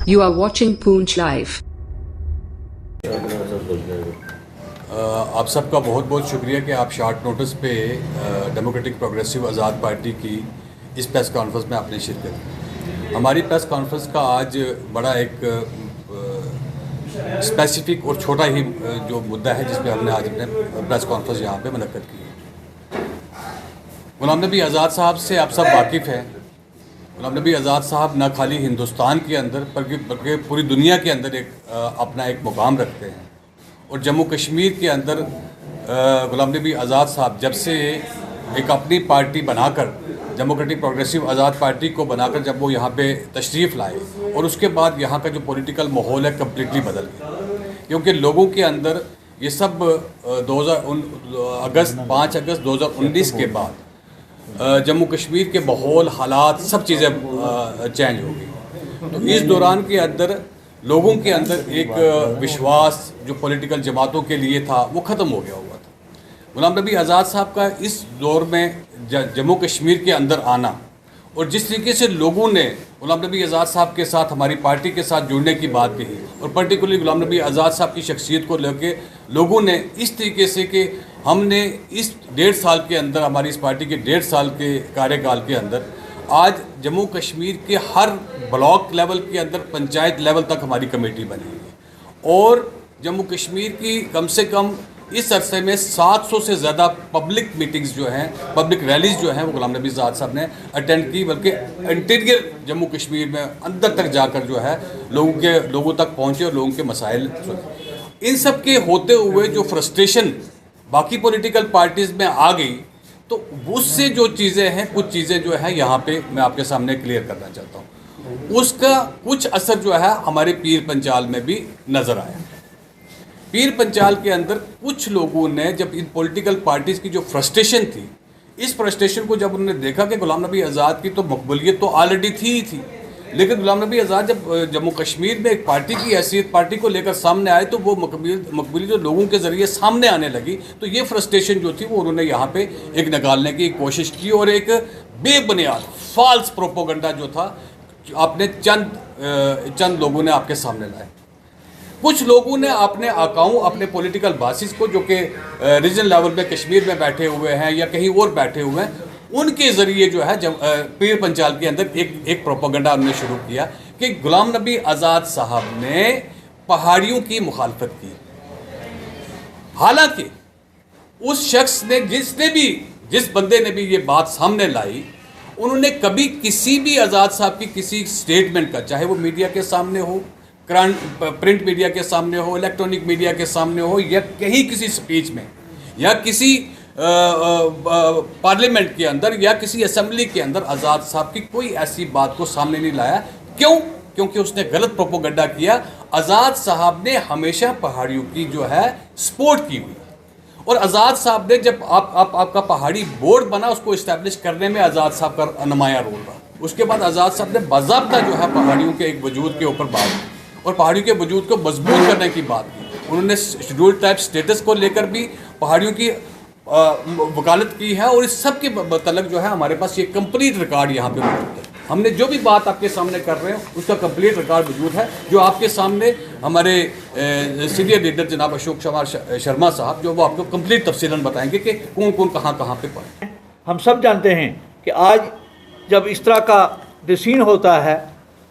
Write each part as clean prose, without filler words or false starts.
You are watching Poonch Live. आप सबका बहुत बहुत शुक्रिया कि आप शॉर्ट नोटिस पे डेमोक्रेटिक प्रोग्रेसिव आज़ाद पार्टी की इस प्रेस कॉन्फ्रेंस में आपने शिरकत की। हमारी प्रेस कॉन्फ्रेंस का आज बड़ा एक स्पेसिफिक और छोटा ही जो मुद्दा है जिस पे हमने आज अपने प्रेस कॉन्फ्रेंस यहाँ पे मुनक्कद की है। गुलाम नबी आज़ाद साहब से आप सब वाकिफ़ हैं। गुलाम नबी आज़ाद साहब न खाली हिंदुस्तान के अंदर बल्कि पूरी दुनिया के अंदर अपना एक मुकाम रखते हैं। और जम्मू कश्मीर के अंदर गुलाम नबी आज़ाद साहब जब से एक अपनी पार्टी बनाकर डेमोक्रेटिक प्रोग्रेसिव आज़ाद पार्टी को बनाकर जब वो यहाँ पे तशरीफ़ लाए और उसके बाद यहाँ का जो पॉलिटिकल माहौल है कम्प्लीटली बदल गया, क्योंकि लोगों के अंदर ये सब 5 अगस्त 2019 के बाद जम्मू कश्मीर के माहौल हालात सब चीज़ें चेंज हो गई। तो इस दौरान के अंदर लोगों के अंदर एक विश्वास जो पॉलिटिकल जमातों के लिए था वो ख़त्म हो गया हुआ था। गुलाम नबी आज़ाद साहब का इस दौर में जम्मू कश्मीर के अंदर आना और जिस तरीके से लोगों ने गुलाम नबी आज़ाद साहब के साथ हमारी पार्टी के साथ जुड़ने की बात कही और पर्टिकुलरली गुलाम नबी आज़ाद साहब की शख्सियत को लेकर लोगों ने इस तरीके से कि हमने इस 1.5 साल के अंदर हमारी इस पार्टी के 1.5 साल के कार्यकाल के अंदर आज जम्मू कश्मीर के हर ब्लॉक लेवल के अंदर पंचायत लेवल तक हमारी कमेटी बनी है और जम्मू कश्मीर की कम से कम इस अरसे में 700 से ज़्यादा पब्लिक मीटिंग्स जो हैं, पब्लिक रैलीज जो हैं वो गुलाम नबी आज़ाद साहब ने अटेंड की, बल्कि इंटीरियर जम्मू कश्मीर में अंदर तक जाकर जो है लोगों तक पहुँचे और लोगों के मसाइल सुने। इन सब के होते हुए जो फ्रस्ट्रेशन बाकी पॉलिटिकल पार्टीज़ में आ गई तो उससे जो चीज़ें हैं कुछ चीज़ें जो है यहाँ पे मैं आपके सामने क्लियर करना चाहता हूँ। उसका कुछ असर जो है हमारे पीर पंचाल में भी नज़र आया। पीर पंचाल के अंदर कुछ लोगों ने जब इन पॉलिटिकल पार्टीज़ की जो फ्रस्ट्रेशन थी, इस फ्रस्ट्रेशन को जब उन्होंने देखा कि गुलाम नबी आज़ाद की तो मकबूलियत तो ऑलरेडी थी, लेकिन गुलाम नबी आज़ाद जब जम्मू कश्मीर में एक पार्टी की हैसियत पार्टी को लेकर सामने आए तो वो मकबूलियत जो लोगों के ज़रिए सामने आने लगी, तो ये फ्रस्ट्रेशन जो थी वो उन्होंने यहाँ पे एक निकालने की कोशिश की और एक बेबुनियाद फॉल्स प्रोपोगंडा जो था आपने चंद लोगों ने आपके सामने लाए। कुछ लोगों ने अपने आकाओं अपने पॉलिटिकल बासिस को जो कि रीजनल लेवल पे कश्मीर में बैठे हुए हैं या कहीं और बैठे हुए हैं, उनके ज़रिए जो है पीर पंचाल के अंदर एक प्रोपेगेंडा उन्होंने शुरू किया कि गुलाम नबी आज़ाद साहब ने पहाड़ियों की मुखालफत की। हालांकि उस शख्स ने जिस बंदे ने भी ये बात सामने लाई, उन्होंने कभी किसी भी आज़ाद साहब की किसी स्टेटमेंट का, चाहे वो मीडिया के सामने हो, प्रिंट मीडिया के सामने हो, इलेक्ट्रॉनिक मीडिया के सामने हो या कहीं किसी स्पीच में या किसी पार्लियामेंट के अंदर या किसी असेंबली के अंदर आज़ाद साहब की कोई ऐसी बात को सामने नहीं लाया। क्यों? क्योंकि उसने गलत प्रोपोगंडा किया। आज़ाद साहब ने हमेशा पहाड़ियों की जो है सपोर्ट की हुई और आज़ाद साहब ने जब आपका पहाड़ी बोर्ड बना उसको इस्टेब्लिश करने में आज़ाद साहब का नुमाया रोल रहा। उसके बाद आज़ाद साहब ने बाज़ाब्ता जो है पहाड़ियों के एक वजूद के ऊपर बात की और पहाड़ियों के वजूद को मजबूत करने की बात की। उन्होंने शेड्यूल टाइप स्टेटस को लेकर भी पहाड़ियों की वकालत की है और इस सब के मतलब जो है हमारे पास ये कंप्लीट रिकॉर्ड यहाँ पे मौजूद है। हमने जो भी बात आपके सामने कर रहे हैं उसका कंप्लीट रिकॉर्ड मौजूद है, जो आपके सामने हमारे सीनियर लीडर जनाब अशोक कुमार शर्मा साहब जो वो आपको कंप्लीट तफसीलन बताएंगे कि कौन कौन कहाँ पे पढ़े। हम सब जानते हैं कि आज जब इस तरह का डिसीजन होता है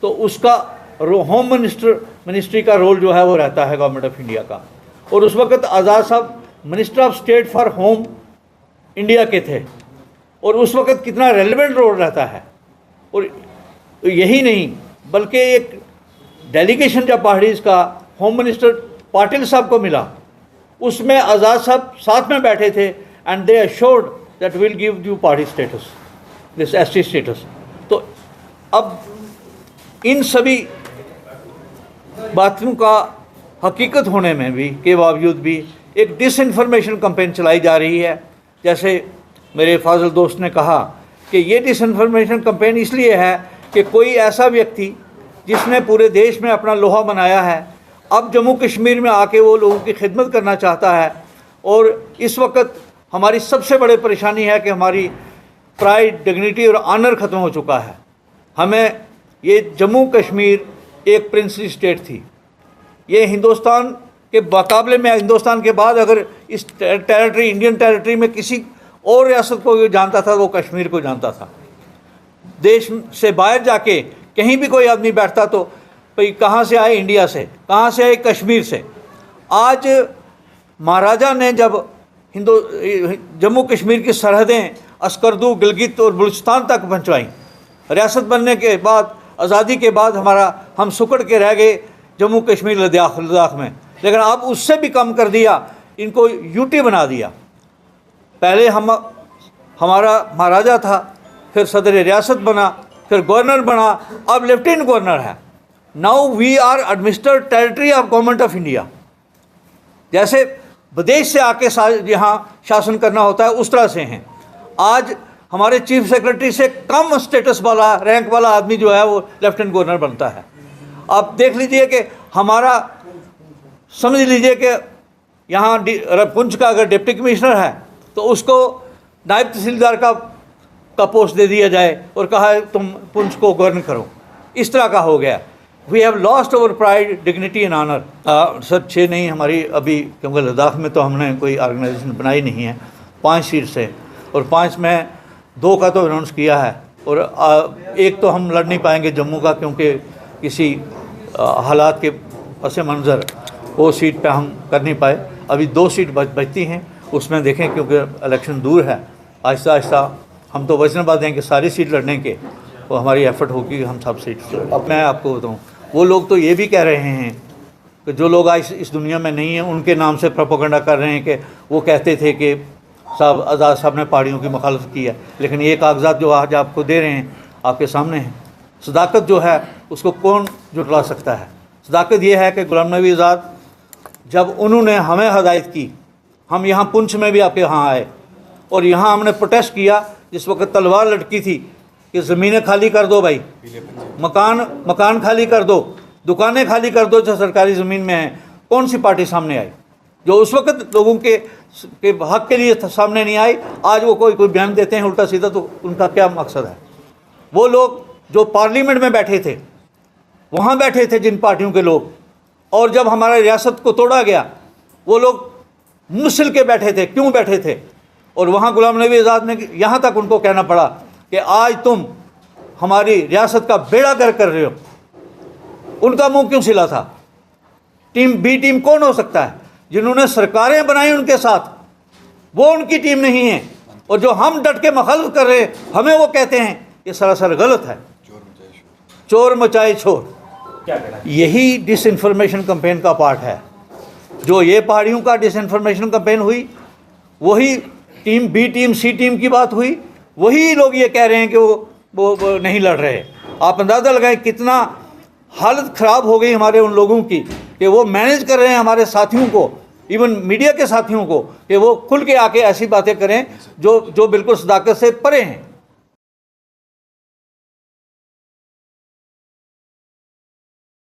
तो उसका होम मिनिस्ट्री का रोल जो है वो रहता है गवर्नमेंट ऑफ इंडिया का, और उस वक्त आज़ाद साहब minister of state for home India के थे और उस वक्त कितना रेलेवेंट रोल रहता है। और यही नहीं बल्कि एक डेलीगेशन जब पहाड़ीज़ का होम मिनिस्टर पाटिल साहब को मिला, उसमें आज़ाद साहब साथ में बैठे थे and they assured that will give you पहाड़ी स्टेटस, दिस एसटी स्टेटस। तो अब इन सभी बातों का हकीकत होने में भी के बावजूद भी एक डिसइंफॉर्मेशन कैंपेन चलाई जा रही है। जैसे मेरे फाजिल दोस्त ने कहा कि ये डिसइंफॉर्मेशन कैंपेन इसलिए है कि कोई ऐसा व्यक्ति जिसने पूरे देश में अपना लोहा बनाया है अब जम्मू कश्मीर में आके वो लोगों की खिदमत करना चाहता है। और इस वक्त हमारी सबसे बड़ी परेशानी है कि हमारी प्राइड, डिग्निटी और ऑनर ख़त्म हो चुका है। हमें ये जम्मू कश्मीर एक प्रिंसली स्टेट थी। ये हिंदुस्तान के मुकाबले में, हिंदुस्तान के बाद अगर इस टेरिटरी, इंडियन टेरिटरी में किसी और रियासत को जानता था, वो कश्मीर को जानता था। देश से बाहर जाके कहीं भी कोई आदमी बैठता तो भाई कहाँ से आए, इंडिया से, कहाँ से आए, कश्मीर से। आज महाराजा ने जब जम्मू कश्मीर की सरहदें अस्करदू, गिलगित और बलूचिस्तान तक पहुँचवाई, रियासत बनने के बाद, आज़ादी के बाद हम सुकड़ के रह गए जम्मू कश्मीर लद्दाख में। लेकिन अब उससे भी कम कर दिया, इनको यूटी बना दिया। पहले हमारा महाराजा था, फिर सदर रियासत बना, फिर गवर्नर बना, अब लेफ्टिनेंट गवर्नर है। Now we are administered territory of government of India. जैसे विदेश से आके यहाँ शासन करना होता है, उस तरह से हैं। आज हमारे चीफ सेक्रेटरी से कम स्टेटस वाला, रैंक वाला आदमी जो है वो लेफ्टिनेंट गवर्नर बनता है। आप देख लीजिए कि हमारा, समझ लीजिए कि यहाँ पुंछ का अगर डिप्टी कमिश्नर है तो उसको नायब तहसीलदार का पोस्ट दे दिया जाए और कहा है तुम पुंछ को गवर्न करो। इस तरह का हो गया। We have lost our pride, dignity and honour. Sir 6 नहीं हमारी अभी, क्योंकि लद्दाख में तो हमने कोई ऑर्गेनाइजेशन बनाई नहीं है। 5 सीट से, और 5 में 2 का तो अनाउंस किया है, और एक तो हम लड़ नहीं पाएंगे जम्मू का, क्योंकि किसी हालात के पस मंज़र वो सीट पे हम कर नहीं पाए। अभी 2 सीट बचती हैं, उसमें देखें, क्योंकि इलेक्शन दूर है। आहिस्ता आहिस्ता हम तो वचनबद्ध हैं कि सारी सीट लड़ने के, वो हमारी एफर्ट होगी कि हम सब सीट। अब मैं आपको बताऊँ, वो लोग तो ये भी कह रहे हैं कि जो लोग आज इस दुनिया में नहीं हैं, उनके नाम से प्रोपेगेंडा कर रहे हैं कि वो कहते थे कि साहब आज़ाद साहब ने पहाड़ियों की मुखालफत की है। लेकिन ये कागजात जो आज आपको दे रहे हैं, आपके सामने हैं। सदाकत जो है उसको कौन जुटला सकता है? सदाकत ये है कि गुलाम नबी आज़ाद, जब उन्होंने हमें हदायत की, हम यहाँ पुंछ में भी आपके यहाँ आए और यहाँ हमने प्रोटेस्ट किया। जिस वक्त तलवार लटकी थी कि ज़मीनें खाली कर दो भाई, मकान खाली कर दो, दुकानें खाली कर दो जो सरकारी ज़मीन में हैं, कौन सी पार्टी सामने आई जो उस वक्त लोगों के हक़ के लिए सामने नहीं आई? आज वो कोई बयान देते हैं उल्टा सीधा, तो उनका क्या मकसद है? वो लोग जो पार्लियामेंट में बैठे थे, वहाँ बैठे थे जिन पार्टियों के लोग, और जब हमारे रियासत को तोड़ा गया वो लोग मुसल के बैठे थे। क्यों बैठे थे? और वहाँ गुलाम नबी आज़ाद ने यहाँ तक उनको कहना पड़ा कि आज तुम हमारी रियासत का बेड़ा गर्क कर रहे हो। उनका मुंह क्यों सिला था? टीम बी टीम कौन हो सकता है? जिन्होंने सरकारें बनाई उनके साथ, वो उनकी टीम नहीं है। और जो हम डट के मुखालफत कर रहे हैं, हमें वो कहते हैं, ये सरासर गलत है। चोर मचाए शोर, यही डिसइंफॉर्मेशन कैंपेन का पार्ट है। जो ये पहाड़ियों का डिसइंफॉर्मेशन कैंपेन हुई, वही टीम बी टीम सी टीम की बात हुई, वही लोग ये कह रहे हैं कि वो नहीं लड़ रहे। आप अंदाज़ा लगाएं कितना हालत ख़राब हो गई हमारे उन लोगों की कि वो मैनेज कर रहे हैं हमारे साथियों को, इवन मीडिया के साथियों को, कि वो खुल के आके ऐसी बातें करें जो बिल्कुल सदाकत से परे हैं।